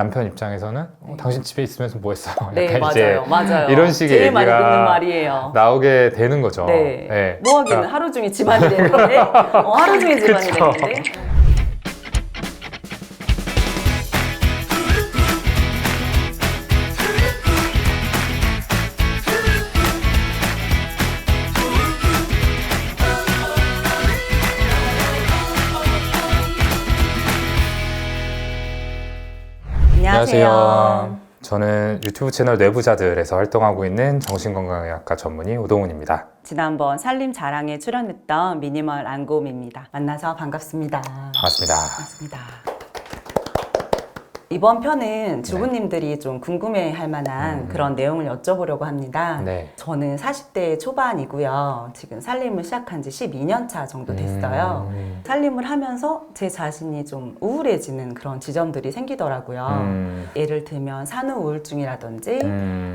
남편 입장에서는 당신 집에 있으면서 뭐 했어? 네, 약간 이제 맞아요. 이런 식의 제일 많이 얘기가 듣는 말이에요. 나오게 되는 거죠. 네. 네. 뭐 하기는 하루 종일 집안이 되는데, 하루 종일 집안이 그쵸. 되는데. 안녕하세요. 저는 유튜브 채널 뇌부자들에서 활동하고 있는 정신건강의학과 전문의 오동훈입니다. 지난번 살림 자랑에 출연했던 미니멀 안곰입니다. 만나서 반갑습니다. 반갑습니다. 반갑습니다. 이번 편은 주부님들이 좀 궁금해할 만한 그런 내용을 여쭤보려고 합니다. 네. 저는 40대 초반이고요. 지금 살림을 시작한 지 12년 차 정도 됐어요. 살림을 하면서 제 자신이 좀 우울해지는 그런 지점들이 생기더라고요. 예를 들면 산후 우울증이라든지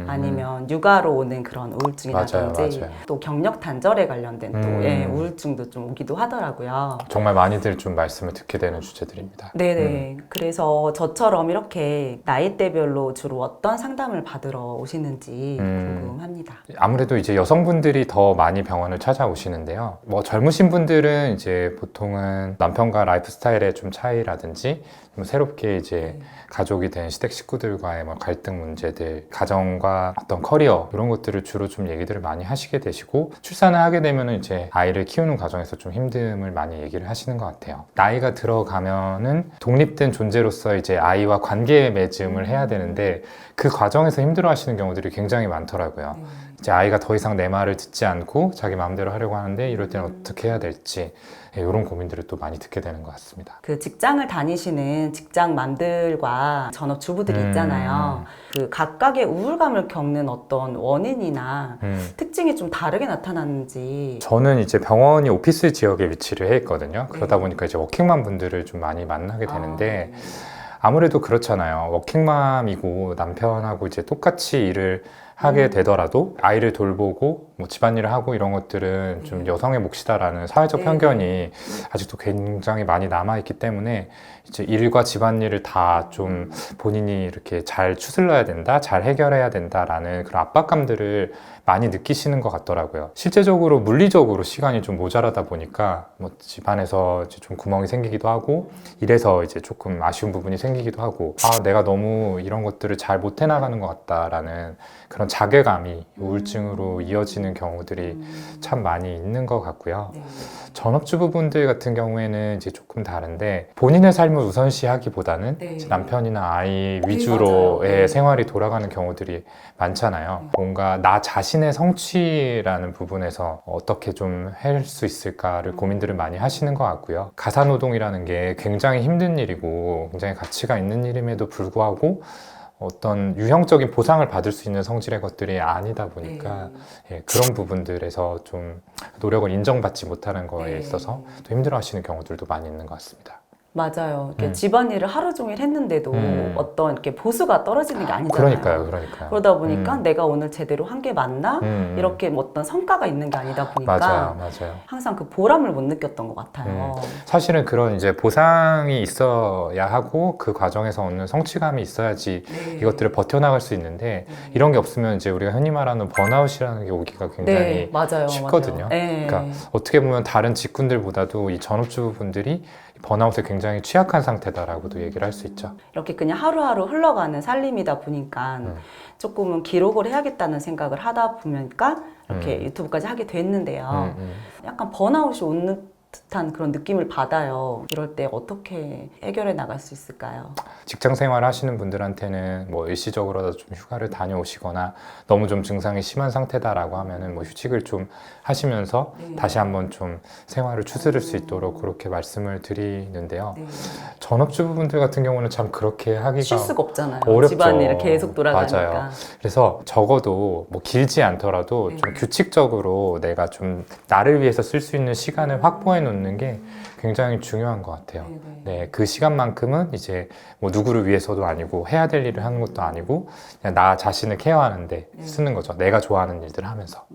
아니면 육아로 오는 그런 우울증이라든지 맞아요. 또 경력 단절에 관련된 또 우울증도 좀 오기도 하더라고요. 정말 많이들 좀 말씀을 듣게 되는 주제들입니다. 네네. 그래서 저처럼 이렇게 나이대별로 주로 어떤 상담을 받으러 오시는지 궁금합니다. 아무래도 이제 여성분들이 더 많이 병원을 찾아오시는데요. 뭐 젊으신 분들은 이제 보통은 남편과 라이프 스타일의 좀 차이라든지 좀 새롭게 이제 가족이 된 시댁 식구들과의 뭐 갈등 문제들, 가정과 어떤 커리어 이런 것들을 주로 좀 얘기들을 많이 하시게 되시고 출산을 하게 되면은 이제 아이를 키우는 과정에서 좀 힘듦을 많이 얘기를 하시는 것 같아요. 나이가 들어가면은 독립된 존재로서 이제 아이와 관계 맺음을 해야 되는데 그 과정에서 힘들어하시는 경우들이 굉장히 많더라고요. 이제 아이가 더 이상 내 말을 듣지 않고 자기 마음대로 하려고 하는데 이럴 때는 어떻게 해야 될지 이런 고민들을 또 많이 듣게 되는 것 같습니다. 그 직장을 다니시는 직장맘들과 전업주부들이 있잖아요. 그 각각의 우울감을 겪는 어떤 원인이나 특징이 좀 다르게 나타나는지. 저는 이제 병원이 오피스 지역에 위치를 해 있거든요. 그러다 보니까 이제 워킹맘 분들을 좀 많이 만나게 되는데 아무래도 그렇잖아요. 워킹맘이고 남편하고 이제 똑같이 일을 하게 되더라도 아이를 돌보고 뭐 집안일을 하고 이런 것들은 좀 여성의 몫이다라는 사회적 편견이 아직도 굉장히 많이 남아있기 때문에 이제 일과 집안일을 다 좀 본인이 이렇게 잘 추슬러야 된다, 잘 해결해야 된다라는 그런 압박감들을 많이 느끼시는 것 같더라고요. 실제적으로 물리적으로 시간이 좀 모자라다 보니까 뭐 집안에서 이제 좀 구멍이 생기기도 하고 일에서 이제 조금 아쉬운 부분이 생기기도 하고 내가 너무 이런 것들을 잘 못 해나가는 것 같다라는 그런 자괴감이 우울증으로 이어지는 경우들이 참 많이 있는 것 같고요. 전업주부분들 같은 경우에는 이제 조금 다른데 본인의 삶을 우선시하기보다는 이제 남편이나 아이 위주로의 생활이 돌아가는 경우들이 많잖아요. 뭔가 나 자신의 성취라는 부분에서 어떻게 좀 할 수 있을까를 고민들을 많이 하시는 것 같고요. 가사노동이라는 게 굉장히 힘든 일이고 굉장히 가치가 있는 일임에도 불구하고 어떤 유형적인 보상을 받을 수 있는 성질의 것들이 아니다 보니까 그런 부분들에서 좀 노력을 인정받지 못하는 거에 있어서 또 힘들어하시는 경우들도 많이 있는 것 같습니다. 맞아요. 이렇게 집안일을 하루 종일 했는데도 어떤 이렇게 보수가 떨어지는 게 아니잖아요. 그러니까요. 그러다 보니까 내가 오늘 제대로 한 게 맞나? 이렇게 뭐 어떤 성과가 있는 게 아니다 보니까 맞아요. 항상 그 보람을 못 느꼈던 것 같아요. 사실은 그런 이제 보상이 있어야 하고 그 과정에서 얻는 성취감이 있어야지 이것들을 버텨나갈 수 있는데 이런 게 없으면 이제 우리가 흔히 말하는 번아웃이라는 게 오기가 굉장히 쉽거든요. 그러니까 어떻게 보면 다른 직군들보다도 이 전업주부분들이 번아웃에 굉장히 취약한 상태다라고도 얘기를 할 수 있죠. 이렇게 그냥 하루하루 흘러가는 살림이다 보니까 조금은 기록을 해야겠다는 생각을 하다 보니까 이렇게 유튜브까지 하게 됐는데요. 약간 번아웃이 오는 듯한 그런 느낌을 받아요. 이럴 때 어떻게 해결해 나갈 수 있을까요? 직장 생활 하시는 분들한테는 뭐 일시적으로라도 좀 휴가를 다녀오시거나 너무 좀 증상이 심한 상태다라고 하면은 뭐 휴직을 좀 하시면서 다시 한번 좀 생활을 추스를 수 있도록 그렇게 말씀을 드리는데요. 전업주부분들 같은 경우는 참 그렇게 하기가 쉴 수가 없잖아요. 어렵죠. 집안일을 계속 돌아가니까. 맞아요. 그래서 적어도 뭐 길지 않더라도 좀 규칙적으로 내가 좀 나를 위해서 쓸 수 있는 시간을 확보해 놓는 게 굉장히 중요한 것 같아요. 그 시간만큼은 이제 뭐 누구를 위해서도 아니고 해야 될 일을 하는 것도 아니고 그냥 나 자신을 케어하는데 쓰는 거죠. 내가 좋아하는 일들을 하면서.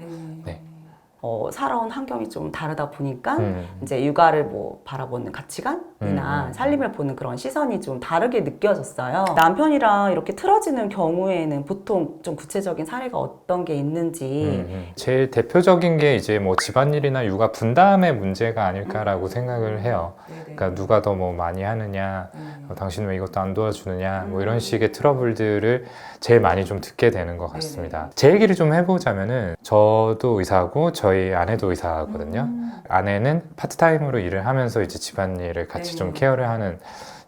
살아온 환경이 좀 다르다 보니까 이제 육아를 뭐 바라보는 가치관이나 살림을 보는 그런 시선이 좀 다르게 느껴졌어요. 남편이랑 이렇게 틀어지는 경우에는 보통 좀 구체적인 사례가 어떤 게 있는지. 제일 대표적인 게 이제 뭐 집안일이나 육아 분담의 문제가 아닐까라고 생각을 해요. 네네. 그러니까 누가 더 뭐 많이 하느냐, 당신은 왜 이것도 안 도와주느냐, 뭐 이런 식의 트러블들을 제일 많이 좀 듣게 되는 것 같습니다. 제 얘기를 좀 해보자면은 저도 의사하고 저희 아내도 의사거든요. 아내는 파트타임으로 일을 하면서 이제 집안일을 같이 좀 케어를 하는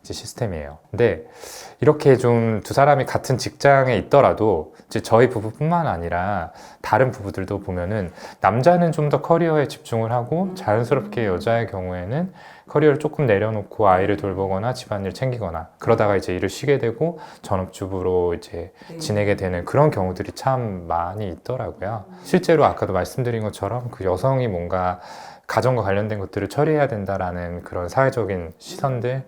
이제 시스템이에요. 근데 이렇게 좀 두 사람이 같은 직장에 있더라도 이제 저희 부부뿐만 아니라 다른 부부들도 보면은 남자는 좀 더 커리어에 집중을 하고 자연스럽게 여자의 경우에는 커리어를 조금 내려놓고 아이를 돌보거나 집안일 챙기거나 그러다가 이제 일을 쉬게 되고 전업주부로 이제 지내게 되는 그런 경우들이 참 많이 있더라고요. 실제로 아까도 말씀드린 것처럼 그 여성이 뭔가 가정과 관련된 것들을 처리해야 된다라는 그런 사회적인 시선들,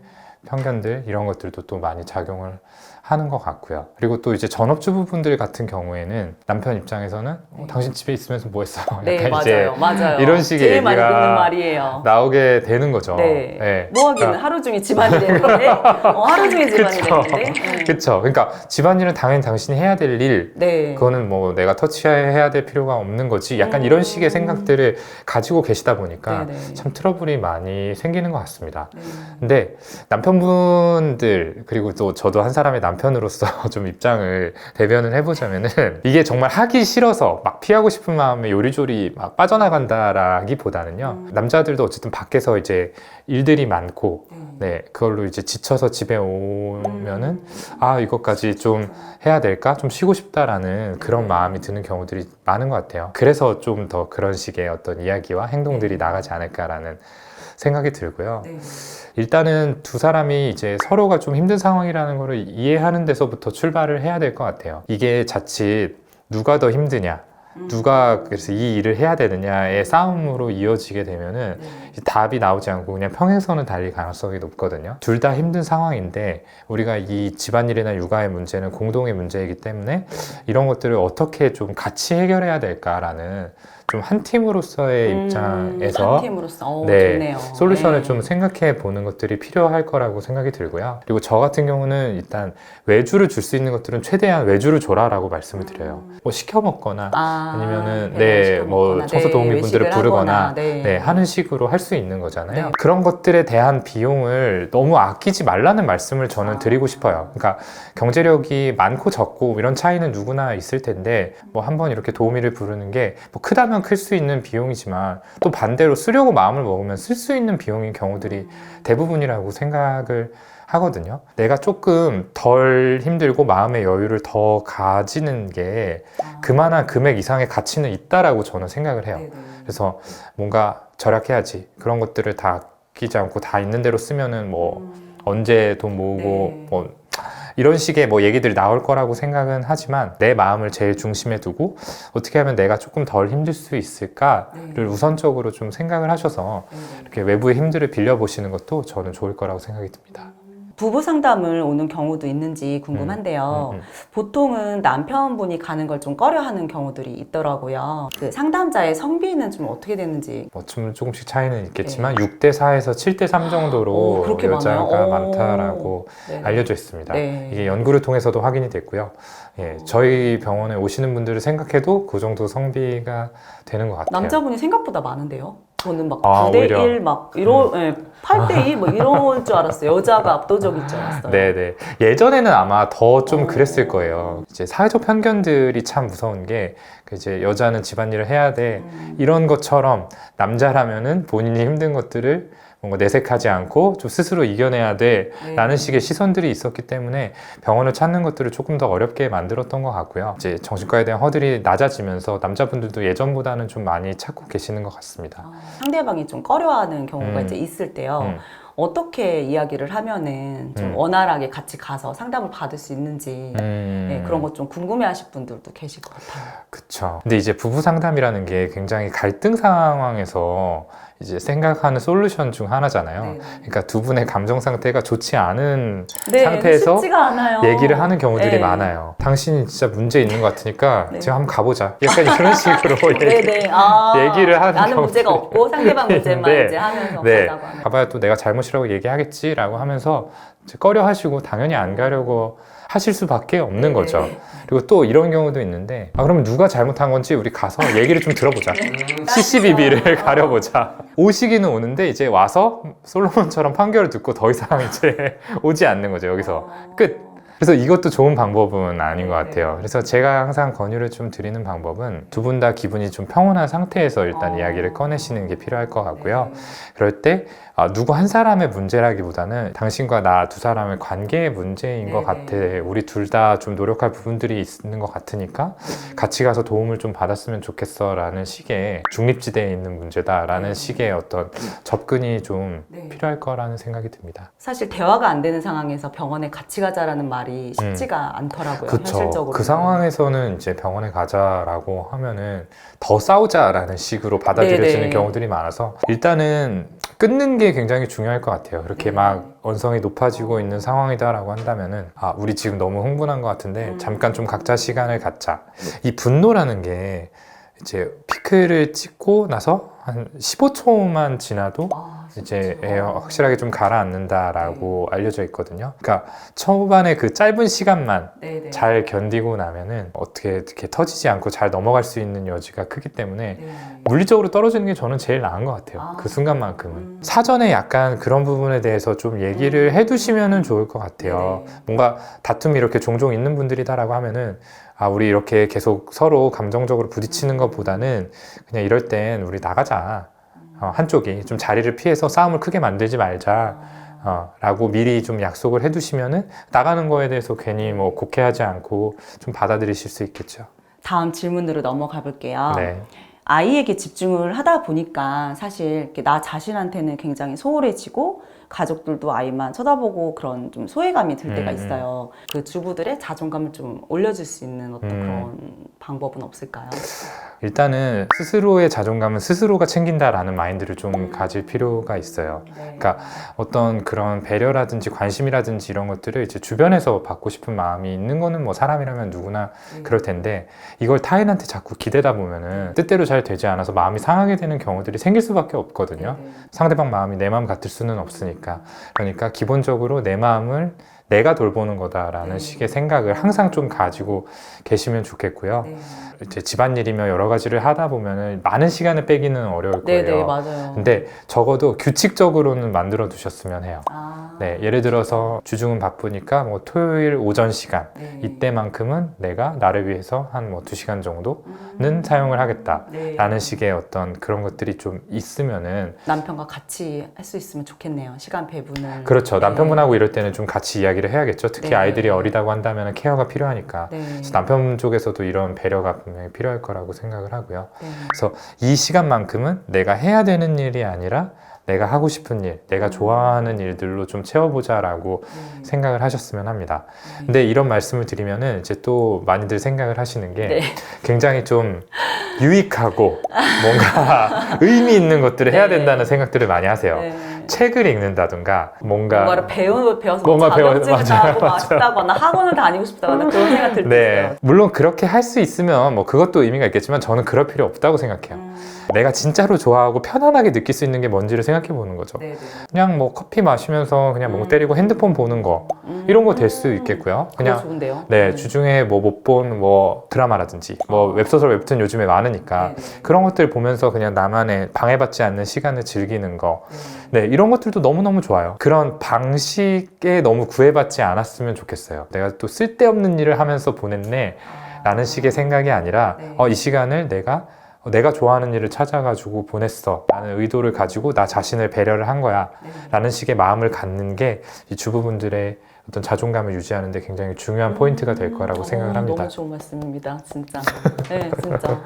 편견들 이런 것들도 또 많이 작용을 하는 것 같고요. 그리고 또 이제 전업주부분들 같은 경우에는 남편 입장에서는 당신 집에 있으면서 뭐 했어? 네, 약간 맞아요. 이런 식의 제일 많이 듣는 얘기가 말이에요. 나오게 되는 거죠. 네. 네. 뭐 하기는 그러니까 하루 종일 집안일 했는데, 하루 종일 집안일 했는데. 그쵸. 그러니까 집안일은 당연히 당신이 해야 될 일, 네. 그거는 뭐 내가 터치해야 될 필요가 없는 거지. 약간 이런 식의 생각들을 가지고 계시다 보니까 네네. 참 트러블이 많이 생기는 것 같습니다. 네. 근데 남편분들 그리고 또 저도 한 사람의 남편으로서 좀 입장을 대변을 해보자면은 이게 정말 하기 싫어서 막 피하고 싶은 마음에 요리조리 막 빠져나간다라기보다는요. 남자들도 어쨌든 밖에서 이제 일들이 많고 네, 그걸로 이제 지쳐서 집에 오면은 아, 이것까지 좀 해야 될까? 좀 쉬고 싶다라는 그런 마음이 드는 경우들이 많은 것 같아요. 그래서 좀 더 그런 식의 어떤 이야기와 행동들이 나가지 않을까라는 생각이 들고요. 네. 일단은 두 사람이 이제 서로가 좀 힘든 상황이라는 거를 이해하는 데서부터 출발을 해야 될 것 같아요. 이게 자칫 누가 더 힘드냐, 누가 그래서 이 일을 해야 되느냐의 싸움으로 이어지게 되면은 답이 나오지 않고 그냥 평행선을 달릴 가능성이 높거든요. 둘 다 힘든 상황인데 우리가 이 집안일이나 육아의 문제는 공동의 문제이기 때문에 이런 것들을 어떻게 좀 같이 해결해야 될까라는 좀 한 팀으로서의 입장에서 한 팀으로서 네, 좋네요. 솔루션을 네. 좀 생각해 보는 것들이 필요할 거라고 생각이 들고요. 그리고 저 같은 경우는 일단 외주를 줄 수 있는 것들은 최대한 외주를 줘라라고 말씀을 드려요. 뭐 시켜 먹거나 아니면은 네, 뭐 청소 도우미 분들을 부르거나 네, 하는 식으로 할 수 있는 거잖아요. 네. 그런 것들에 대한 비용을 너무 아끼지 말라는 말씀을 저는 드리고 싶어요. 그러니까 경제력이 많고 적고 이런 차이는 누구나 있을 텐데 뭐 한번 이렇게 도우미를 부르는 게 뭐 크다면 클 수 있는 비용이지만 또 반대로 쓰려고 마음을 먹으면 쓸 수 있는 비용인 경우들이 대부분이라고 생각을 하거든요. 내가 조금 덜 힘들고 마음의 여유를 더 가지는 게 그만한 금액 이상의 가치는 있다라고 저는 생각을 해요. 그래서 뭔가 절약해야지. 그런 것들을 다 아끼지 않고 다 있는 대로 쓰면은 뭐 언제 돈 모으고 뭐 이런 식의 뭐 얘기들이 나올 거라고 생각은 하지만 내 마음을 제일 중심에 두고 어떻게 하면 내가 조금 덜 힘들 수 있을까를 우선적으로 좀 생각을 하셔서 이렇게 외부의 힘들을 빌려보시는 것도 저는 좋을 거라고 생각이 듭니다. 부부 상담을 오는 경우도 있는지 궁금한데요. 보통은 남편분이 가는 걸 좀 꺼려하는 경우들이 있더라고요. 그 상담자의 성비는 좀 어떻게 되는지. 뭐 조금씩 차이는 있겠지만 6대 4에서 7대 3 정도로 그렇게 여자가 많아요? 많다라고 네네. 알려져 있습니다. 네. 이게 연구를 통해서도 확인이 됐고요. 예, 저희 병원에 오시는 분들을 생각해도 그 정도 성비가 되는 것 같아요. 남자분이 생각보다 많은데요. 저는 막 아, 9대 오히려. 1, 막 이런, 8대 2, 뭐 이런 줄 알았어요. 여자가 압도적일 줄 알았어요. 네네. 예전에는 아마 더 좀 그랬을 거예요. 이제 사회적 편견들이 참 무서운 게, 이제 여자는 집안일을 해야 돼. 이런 것처럼 남자라면은 본인이 힘든 것들을 뭔가 내색하지 않고 좀 스스로 이겨내야 돼 라는 식의 시선들이 있었기 때문에 병원을 찾는 것들을 조금 더 어렵게 만들었던 것 같고요. 이제 정신과에 대한 허들이 낮아지면서 남자분들도 예전보다는 좀 많이 찾고 계시는 것 같습니다. 상대방이 좀 꺼려하는 경우가 이제 있을 때요. 어떻게 이야기를 하면은 좀 원활하게 같이 가서 상담을 받을 수 있는지 네, 그런 것 좀 궁금해하실 분들도 계실 것 같아요. 그쵸. 근데 이제 부부 상담이라는 게 굉장히 갈등 상황에서 이제 생각하는 솔루션 중 하나잖아요. 네. 그러니까 두 분의 감정 상태가 좋지 않은 네, 상태에서 쉽지가 않아요. 얘기를 하는 경우들이 네. 많아요. 당신이 진짜 문제 있는 것 같으니까 네. 제가 한번 가보자. 약간 이런 식으로 네네. 얘기를 하는 나는 문제가 경우들이 없고 상대방 문제만 있는데, 이제 하면서 네. 가자고 하면. 가봐야 또 내가 잘못이라고 얘기하겠지라고 하면서 이제 꺼려 하시고 당연히 안 가려고 하실 수밖에 없는 네네. 거죠. 그리고 또 이런 경우도 있는데 그럼 누가 잘못한 건지 우리 가서 얘기를 좀 들어보자. CCBB를 가려보자. 오시기는 오는데 이제 와서 솔로몬처럼 판결을 듣고 더 이상 이제 오지 않는 거죠. 여기서 끝. 그래서 이것도 좋은 방법은 아닌 것 같아요. 그래서 제가 항상 권유를 좀 드리는 방법은 두 분 다 기분이 좀 평온한 상태에서 일단 이야기를 꺼내시는 게 필요할 것 같고요. 그럴 때 누구 한 사람의 문제라기보다는 당신과 나 두 사람의 관계의 문제인 것 같아. 우리 둘 다 좀 노력할 부분들이 있는 것 같으니까 같이 가서 도움을 좀 받았으면 좋겠어 라는 식의 중립지대에 있는 문제다라는 식의 어떤 접근이 좀 필요할 거라는 생각이 듭니다. 사실 대화가 안 되는 상황에서 병원에 같이 가자라는 말이 쉽지가 않더라고요. 그쵸. 현실적으로. 그 상황에서는 이제 병원에 가자라고 하면은 더 싸우자라는 식으로 받아들여지는 네네. 경우들이 많아서 일단은 끊는 게 굉장히 중요할 것 같아요. 이렇게 막 언성이 높아지고 있는 상황이다라고 한다면은 우리 지금 너무 흥분한 것 같은데 잠깐 좀 각자 시간을 갖자. 이 분노라는 게 이제 피크를 찍고 나서 한 15초만 지나도 이제 확실하게 좀 가라앉는다라고 알려져 있거든요. 그러니까 초반에 그 짧은 시간만 잘 견디고 나면은 어떻게 이렇게 터지지 않고 잘 넘어갈 수 있는 여지가 크기 때문에 물리적으로 떨어지는 게 저는 제일 나은 것 같아요. 그 순간만큼은. 사전에 약간 그런 부분에 대해서 좀 얘기를 해두시면은 좋을 것 같아요. 뭔가 다툼이 이렇게 종종 있는 분들이다라고 하면은 우리 이렇게 계속 서로 감정적으로 부딪히는 것보다는 그냥 이럴 땐 우리 나가자. 한쪽이 좀 자리를 피해서 싸움을 크게 만들지 말자. 라고 미리 좀 약속을 해두시면은 나가는 거에 대해서 괜히 뭐 곡해하지 않고 좀 받아들이실 수 있겠죠. 다음 질문으로 넘어가 볼게요. 네. 아이에게 집중을 하다 보니까 사실 이렇게 나 자신한테는 굉장히 소홀해지고 가족들도 아이만 쳐다보고 그런 좀 소외감이 들 때가 있어요. 그 주부들의 자존감을 좀 올려줄 수 있는 어떤 그런 방법은 없을까요? 일단은 스스로의 자존감은 스스로가 챙긴다라는 마인드를 좀 가질 필요가 있어요. 그러니까 어떤 그런 배려라든지 관심이라든지 이런 것들을 이제 주변에서 받고 싶은 마음이 있는 거는 뭐 사람이라면 누구나 그럴 텐데 이걸 타인한테 자꾸 기대다 보면은 뜻대로 잘 되지 않아서 마음이 상하게 되는 경우들이 생길 수밖에 없거든요. 상대방 마음이 내 마음 같을 수는 없으니까. 그러니까 기본적으로 내 마음을 내가 돌보는 거다라는 식의 생각을 항상 좀 가지고 계시면 좋겠고요. 이제 집안일이며 여러 가지를 하다 보면은 많은 시간을 빼기는 어려울 거예요. 네네, 맞아요. 근데 적어도 규칙적으로는 만들어 두셨으면 해요. 네, 예를 들어서 주중은 바쁘니까 뭐 토요일 오전 시간 이때만큼은 내가 나를 위해서 한 뭐 2시간 정도는 사용을 하겠다라는 식의 어떤 그런 것들이 좀 있으면은 남편과 같이 할 수 있으면 좋겠네요. 시간 배분을. 그렇죠. 남편분하고 이럴 때는 좀 같이 이야기를 해야겠죠. 특히 네. 아이들이 어리다고 한다면 케어가 필요하니까. 네. 그래서 남편 쪽에서도 이런 배려가 분명히 필요할 거라고 생각을 하고요. 네. 그래서 이 시간만큼은 내가 해야 되는 일이 아니라 내가 하고 싶은 일, 내가 좋아하는 일들로 좀 채워보자라고 생각을 하셨으면 합니다. 근데 이런 말씀을 드리면은 이제 또 많이들 생각을 하시는 게 굉장히 좀 유익하고 뭔가 의미 있는 것들을 해야 된다는 생각들을 많이 하세요. 책을 읽는다든가 뭔가를 배워서 뭔가 자격증을 따고 맞아요. 싶다거나 학원을 다니고 싶다거나 그런 생각 들 때 네, 있어요. 물론 그렇게 할 수 있으면 뭐 그것도 의미가 있겠지만 저는 그럴 필요 없다고 생각해요. 내가 진짜로 좋아하고 편안하게 느낄 수 있는 게 뭔지를 생각해 보는 거죠. 그냥 뭐 커피 마시면서 그냥 멍 때리고 핸드폰 보는 거 이런 거 될 수 있겠고요. 그냥 좋은데요? 네, 주중에 뭐 못 본 뭐 드라마라든지 뭐 웹소설 웹툰 요즘에 많으니까 그런 것들 보면서 그냥 나만의 방해받지 않는 시간을 즐기는 거 네, 이런 것들도 너무너무 좋아요. 그런 방식에 너무 구애받지 않았으면 좋겠어요. 내가 또 쓸데없는 일을 하면서 보냈네 라는 식의 생각이 아니라 이 시간을 내가 좋아하는 일을 찾아가지고 보냈어 라는 의도를 가지고 나 자신을 배려를 한 거야 라는 식의 마음을 갖는 게 이 주부분들의 어떤 자존감을 유지하는 데 굉장히 중요한 포인트가 될 거라고 생각을 합니다. 너무 좋은 말씀입니다. 진짜. 네, 진짜.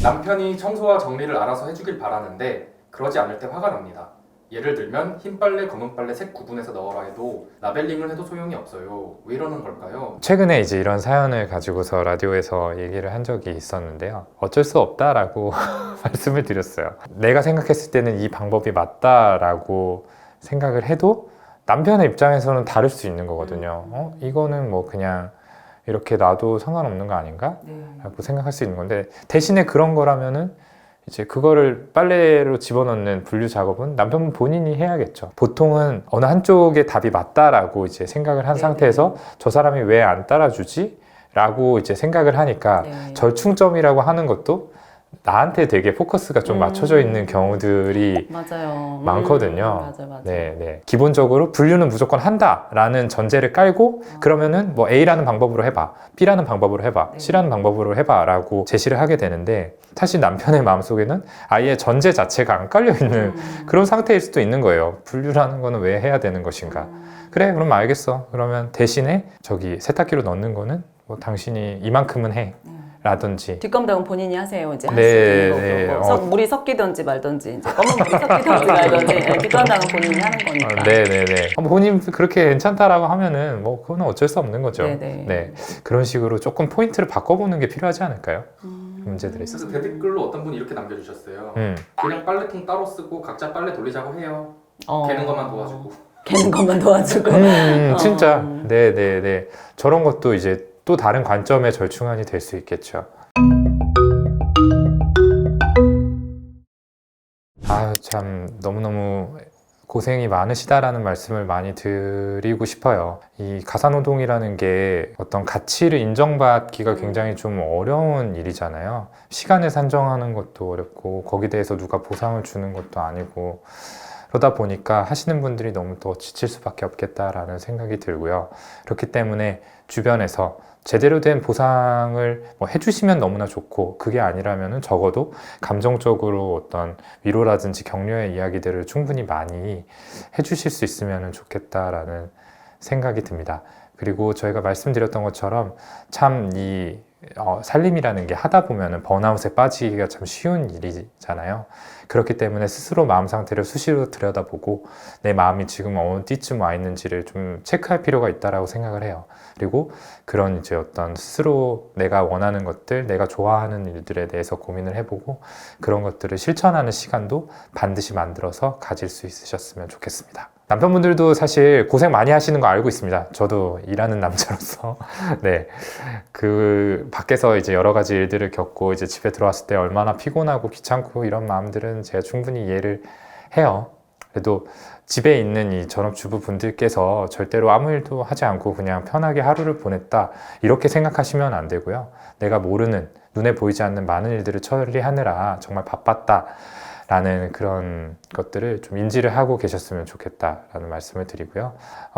남편이 청소와 정리를 알아서 해주길 바라는데 그러지 않을 때 화가 납니다. 예를 들면 흰 빨래, 검은 빨래 색 구분해서 넣어라 해도 라벨링을 해도 소용이 없어요. 왜 이러는 걸까요? 최근에 이제 이런 사연을 가지고서 라디오에서 얘기를 한 적이 있었는데요. 어쩔 수 없다라고 말씀을 드렸어요. 내가 생각했을 때는 이 방법이 맞다라고 생각을 해도 남편의 입장에서는 다를 수 있는 거거든요. 이거는 뭐 그냥 이렇게 놔도 상관없는 거 아닌가? 네. 라고 생각할 수 있는 건데, 대신에 그런 거라면은 이제 그거를 빨래로 집어넣는 분류 작업은 남편분 본인이 해야겠죠. 보통은 어느 한쪽의 답이 맞다라고 이제 생각을 한 네네. 상태에서 저 사람이 왜 안 따라주지? 라고 이제 생각을 하니까 네. 절충점이라고 하는 것도 나한테 되게 포커스가 좀 맞춰져 있는 경우들이 맞아요. 많거든요. 맞아. 네. 기본적으로 분류는 무조건 한다라는 전제를 깔고 그러면은 뭐 A라는 방법으로 해봐, B라는 방법으로 해봐, 네. C라는 방법으로 해봐라고 제시를 하게 되는데, 사실 남편의 마음속에는 아예 전제 자체가 안 깔려 있는 그런 상태일 수도 있는 거예요. 분류라는 거는 왜 해야 되는 것인가? 그래, 그럼 알겠어. 그러면 대신에 저기 세탁기로 넣는 거는 뭐 당신이 이만큼은 해. 라든지. 뒷감당은 본인이 하세요. 이제 할 네, 수 있는 네. 거고 물이 섞이든지 말든지 이제 검은 물이 섞이든지 말든지 뒷감당은 본인이 하는 거니까. 네네네. 본인 그렇게 괜찮다라고 하면은 뭐 그거는 어쩔 수 없는 거죠. 네네. 네. 그런 식으로 조금 포인트를 바꿔보는 게 필요하지 않을까요? 문제들이 있어서. 그래서 댓글로 어떤 분이 이렇게 남겨주셨어요. 음. 그냥 빨래통 따로 쓰고 각자 빨래 돌리자고 해요. 개는 것만 도와주고. 개는 것만 도와주고. 진짜. 네네네. 저런 것도 이제 또 다른 관점의 절충안이 될 수 있겠죠. 아유, 참 너무너무 고생이 많으시다라는 말씀을 많이 드리고 싶어요. 이 가사노동이라는 게 어떤 가치를 인정받기가 굉장히 좀 어려운 일이잖아요. 시간을 산정하는 것도 어렵고 거기에 대해서 누가 보상을 주는 것도 아니고, 그러다 보니까 하시는 분들이 너무 더 지칠 수밖에 없겠다라는 생각이 들고요. 그렇기 때문에 주변에서 제대로 된 보상을 뭐 해주시면 너무나 좋고, 그게 아니라면 적어도 감정적으로 어떤 위로라든지 격려의 이야기들을 충분히 많이 해주실 수 있으면 좋겠다라는 생각이 듭니다. 그리고 저희가 말씀드렸던 것처럼 참 이 살림이라는 게 하다 보면 번아웃에 빠지기가 참 쉬운 일이잖아요. 그렇기 때문에 스스로 마음 상태를 수시로 들여다보고 내 마음이 지금 어디쯤 와 있는지를 좀 체크할 필요가 있다고 생각을 해요. 그리고 그런 이제 어떤 스스로 내가 원하는 것들, 내가 좋아하는 일들에 대해서 고민을 해보고 그런 것들을 실천하는 시간도 반드시 만들어서 가질 수 있으셨으면 좋겠습니다. 남편분들도 사실 고생 많이 하시는 거 알고 있습니다. 저도 일하는 남자로서 네, 그 밖에서 이제 여러 가지 일들을 겪고 이제 집에 들어왔을 때 얼마나 피곤하고 귀찮고 이런 마음들은 제가 충분히 이해를 해요. 그래도 집에 있는 이 전업주부 분들께서 절대로 아무 일도 하지 않고 그냥 편하게 하루를 보냈다 이렇게 생각하시면 안 되고요. 내가 모르는, 눈에 보이지 않는 많은 일들을 처리하느라 정말 바빴다 라는 그런 것들을 좀 인지를 하고 계셨으면 좋겠다라는 말씀을 드리고요.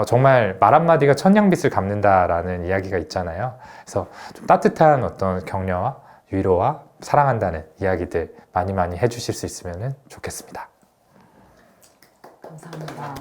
정말 말 한마디가 천냥빚을 갚는다라는 이야기가 있잖아요. 그래서 좀 따뜻한 어떤 격려와 위로와 사랑한다는 이야기들 많이 많이 해주실 수 있으면 좋겠습니다. 감사합니다.